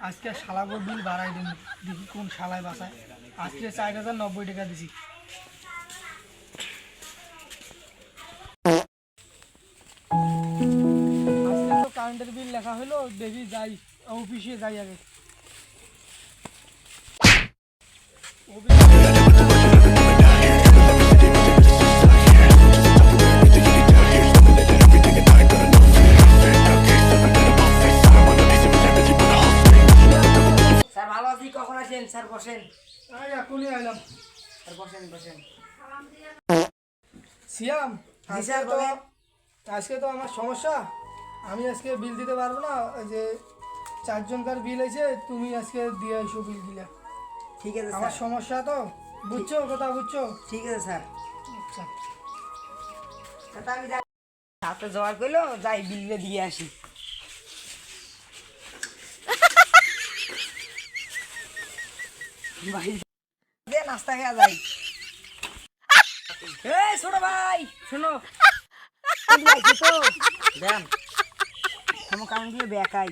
আজকে শালাগো বিল বাড়াই দিন, দেখি কোন শালায় বাসায়। আজকে 4090 টাকা দিছি। আজকে তো কারেন্টের বিল লেখা হলো, দেখি যাই অফিসে যাই আগে। স্যার ভালো আছি, কখন আসেন? স্যার বসেন। এই এখনই আইলাম। স্যার বসেন বসেন। সিয়াম, জি আজকে স্যার, তো বলেন। আমার সমস্যা। আমি আজকে বিল দিতে পারবো না। ওই যে 4 জনকার বিল আছে, তুমি আজকে দিয়ে এসো বিল দিলে। ঠিক আছে আমার স্যার, সমস্যা তো, বুঝছো কথা, বুঝছো? ঠিক আছে স্যার। আচ্ছা, তা আমি যাই, সাথে জোয়ার করলো, যাই বিলটা দিয়ে আসি। ভাই দে, নাস্তা খেয়ে যাই। এই ছোট ভাই শোনো, তো দেন আমার কারণগুলো বেকাই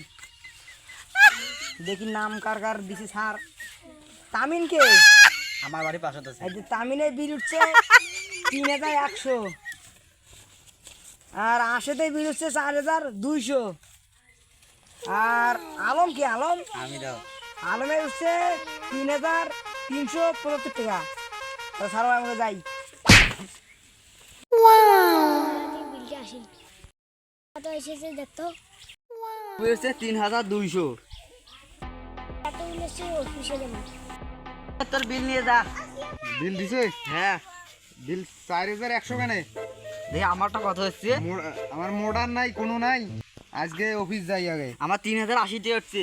দেখি নাম কার কার দিছে স্যার। তামিনকে আমার বাড়ির পাশে তো এই যে তামিনের বিল উঠছে 3100, আর আশেতে বিল উঠছে 4200, আর আলম কি আলম আমি দাও আলমের উঠছে 3375 টাকা। তো স্যার আমরা যাই। বিলটা আসি কত এসেছে দেখতো। হয়েছে 3200। এত এসেছে অফিসে দেবো। তোর বিল নিয়ে যা। বিল দিছে? হ্যাঁ বিল 4100 কেনে? দেখি আমারটা কত হচ্ছে। আমার মোড়ার নাই, কোনো নাই। আজকে অফিস যাই আগে। আমার 3080 দিয়ে হচ্ছে।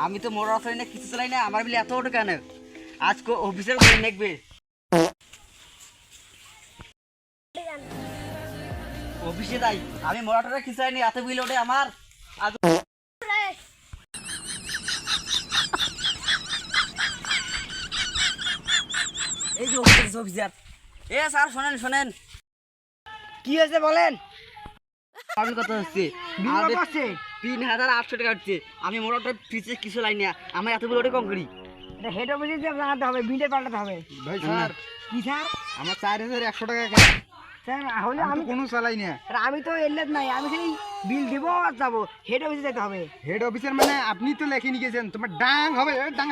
আমি তো মোড় চালাই না, কিছু চালাই না, আমার বিল এত ওটা কেন? আজকে অফিসের করে দেখবে অফিসে যাই। আমি মোড়াটা কিছু চাইনি, এত বিল ওঠে আমার। আজ এই যে অফিসার। এ স্যার শোনেন শোনেন, কি হয়েছে বলেন। আমি কত হচ্ছে? বিল কত আছে? 3800 টাকা হচ্ছে। আমি মোড়াটা ফিসে কিছু লাই না, আমার এতগুলো ওটা কম করি। এটা হেড অফিসে জানাতে হবে, বিলে পাল্টাতে হবে। ভাই স্যার, কি স্যার? আমার 4100 টাকা কেন? স্যার হলে আমি আমি তো কোনো চালাই না। আমি তো এলেট নাই, আমি খালি বিল দিব আর যাবো। হেড অফিসে যেতে হবে। হেড অফিসার মানে আপনি তো লেখে নিয়ে গেছেন, তোমার ডাং হবে ডাং।